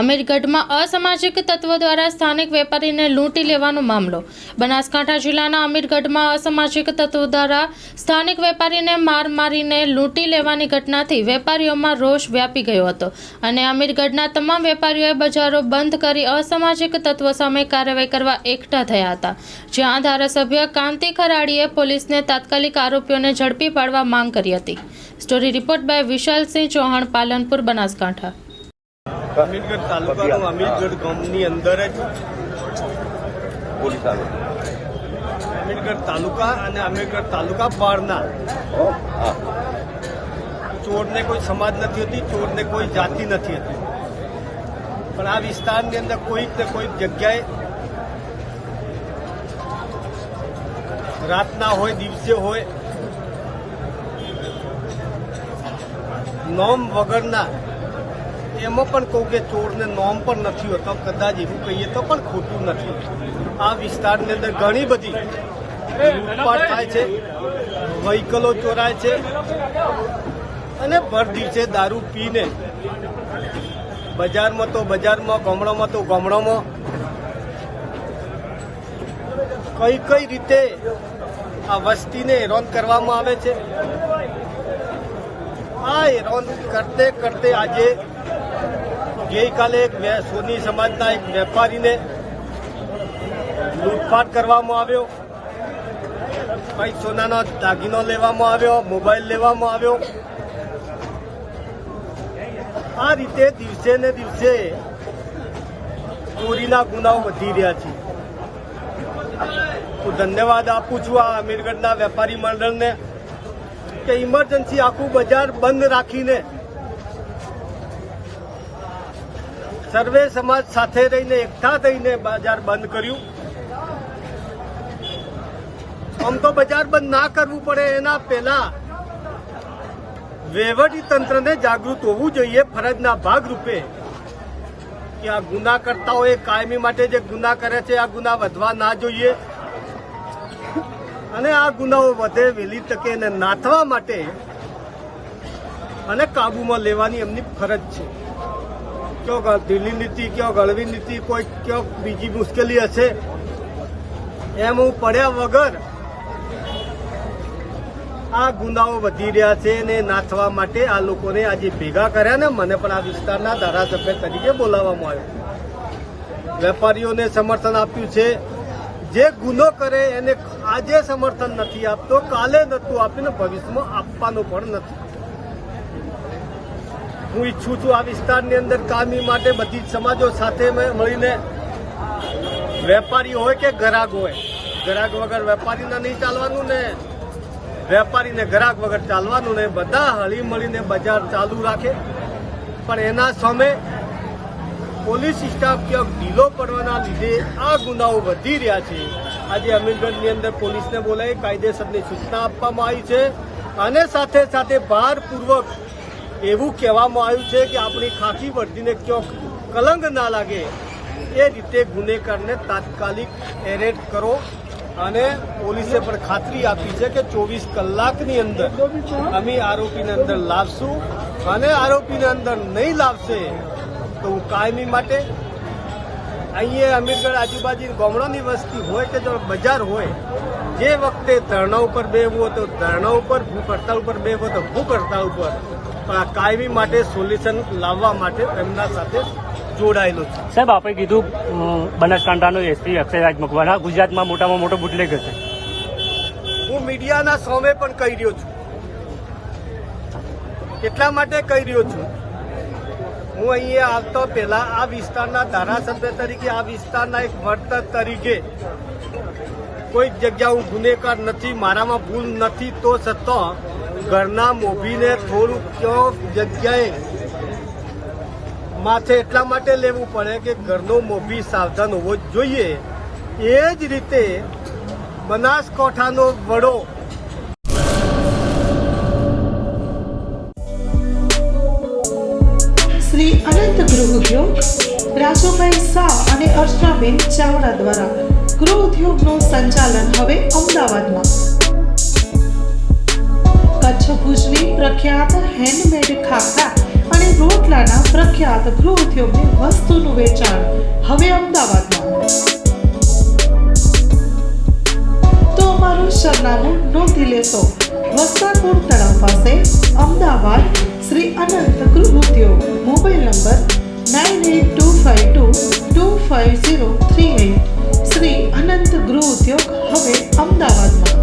અમીરગઢમાં અસામાજિક તત્વો દ્વારા સ્થાનિક વેપારીને લૂંટી લેવાનો મામલો। બનાસકાંઠા જિલ્લાના અમીરગઢમાં અસામાજિક તત્વો દ્વારા સ્થાનિક વેપારીને મારીને લૂંટી લેવાની ઘટનાથી વેપારીઓમાં રોષ વ્યાપી ગયો હતો અને અમીરગઢના તમામ વેપારીઓએ બજારો બંધ કરી અસામાજિક તત્વો સામે કાર્યવાહી કરવા એકઠા થયા હતા, જ્યાં ધારાસભ્ય કાંતિ ખરાડીએ પોલીસને તાત્કાલિક આરોપીઓને ઝડપી પાડવા માંગ કરી હતી। Story report by Vishalsinh Chauhan, Palanpur, Banaskantha. Amirgadh તાલુકાનું અમીરગઢ ગામની અંદર જ અમીરગઢ તાલુકા અને અમીરગઢ તાલુકા બહારના ચોરને કોઈ સમાજ નથી હોતી, ચોરને કોઈ જાતિ નથી હોતી, પણ આ વિસ્તારની અંદર કોઈક ને કોઈક જગ્યાએ રાતના હોય, દિવસે હોય, નોમ વગરના, એમાં પણ કહું કે ચોરને નોમ પણ નથી હોતો, કદાચ એવું કહીએ તો પણ ખોટું નથી। આ વિસ્તારની અંદર ઘણી બધી લૂંટપાટ થાય છે, વ્હીકલો ચોરાય છે અને ભર દિવસે દારૂ પીને બજારમાં તો બજારમાં, ગામડામાં તો ગામડામાં કઈ રીતે આ વસ્તીને હેરાન કરવામાં આવે છે। આ હેરાન કરતે કરતે આજે ગઈકાલે એક સોની સમાજના એક વેપારીને લૂંટફાટ કરવામાં આવ્યો, કંઈક સોનાનો દાગીનો લેવામાં આવ્યો, મોબાઈલ લેવામાં આવ્યો। આ રીતે દિવસે ને દિવસે ચોરીના ગુનાઓ વધી રહ્યા છે। હું ધન્યવાદ આપું છું આ અમીરગઢના વેપારી મંડળને કે ઇમરજન્સી આખું બજાર બંધ રાખીને સર્વે સમાજ સાથે રહીને એકઠા થઈને બજાર બંધ કર્યું। આમ તો બજાર બંધ ના કરવું પડે, એના પહેલા વહીવટી તંત્રને જાગૃત હોવું જોઈએ ફરજના ભાગરૂપે કે આ ગુના કરતાઓએ કાયમી માટે જે ગુના કરે છે આ ગુના વધવા ના જોઈએ અને આ ગુનાઓ વધે વહેલી તકે એને નાથવા માટે અને કાબૂમાં લેવાની એમની ફરજ છે। ક્યો ઢીલી નીતિ, ક્યો ગળવી નીતિ, કોઈ ક્યો બીજી મુશ્કેલી હશે એમ હું પડ્યા વગર આ ગુનાઓ વધી રહ્યા છે ને નાથવા માટે આ લોકોને આજે ભેગા કર્યા ને મને પણ આ વિસ્તારના ધારાસભ્ય તરીકે બોલાવવામાં આવ્યો। વેપારીઓને સમર્થન આપ્યું છે, જે ગુનો કરે એને આજે સમર્થન નથી આપતો, કાલે નતું આપીને ભવિષ્યમાં આપવાનું પણ નથી। હું ઈચ્છું છું આ વિસ્તારની અંદર કામી માટે બધી જ સમાજો સાથે મળીને, વેપારી હોય કે ગ્રાહક હોય, ગ્રાહક વગર વેપારીને નહીં ચાલવાનું ને વેપારીને ગ્રાહક વગર ચાલવાનું ને, બધા હળી મળીને બજાર ચાલુ રાખે। પણ એના સામે પોલીસ સ્ટાફ ક્યાંક ઢીલો પડવાના લીધે આ ગુનાઓ વધી રહ્યા છે। આજે અમીરગઢની અંદર પોલીસને બોલાવી કાયદેસરની સૂચના આપવામાં આવી છે અને સાથે સાથે ભારપૂર્વક એવું કહેવામાં આવ્યું છે કે આપણી ખાખી વર્દીને ક્યાંક કલંક ના લાગે એ રીતે ગુનેગારને તાત્કાલિક એરેસ્ટ કરો અને પોલીસે પણ ખાતરી આપી છે કે 24 કલાકની અંદર અમે આરોપીને અંદર લાવશું અને આરોપીને અંદર નહીં લાવશે તો હું કાયમી માટે અહીંયા અમીરગઢ આજુબાજુ ગામડાની વસ્તી હોય કે જો બજાર હોય, જે વખતે ધરણા ઉપર બેહવું હોય તો ધરણા ઉપર, ભૂખ હડતાળ ઉપર બેહવું હોય તો ભૂખ હડતાળ ઉપર, પણ આ કાયમી માટે સોલ્યુશન લાવવા માટે તેમના સાથે જોડાયેલો છે। સાહેબ, આપણે કીધું બનાસકાંઠાનો એસપી અક્ષયરાજ મકવાણા ગુજરાતમાં મોટામાં મોટો બુટલેગર છે। હું મીડિયાના સામે પણ કહી રહ્યો છું, એટલા માટે કહી રહ્યો છું, હું અહીંયા આવતો પહેલા આ વિસ્તારના ધારાસભ્ય તરીકે, આ વિસ્તારના એક વર્તક તરીકે કોઈક જગ્યા હું ગુનેગાર નથી, મારામાં ભૂલ નથી, તો છતાં ઘરના મોભીને થોડુંક કયો જગ્યાએ માથે એટલા માટે લેવું પડે કે ઘરનો મોભી સાવધાન હોવો જ જોઈએ। એ જ રીતે બનાસકાંઠાનો વડો શ્રી અનંત ગૃહ ઉદ્યોગ રાજુભાઈ શાહ અને અર્ચનાબેન ચાવડા દ્વારા ગૃહ ઉદ્યોગનું સંચાલન હવે અમદાવાદમાં। કચ્છ ભુજની પ્રખ્યાત હેન્ડમેડ ખાખરા અને રોટલાના પ્રખ્યાત ગૃહ ઉદ્યોગની વસ્તુનું વેચાણ હવે અમદાવાદમાં. તો અમારું સરનામું નોંધી લેશો. વસ્ત્રાપુર તળાવ પાસે, અમદાવાદ, શ્રી અનંત ગૃહ ઉદ્યોગ. Mobile number 9825225038. શ્રી અનંત ગૃહ ઉદ્યોગ હવે અમદાવાદમાં.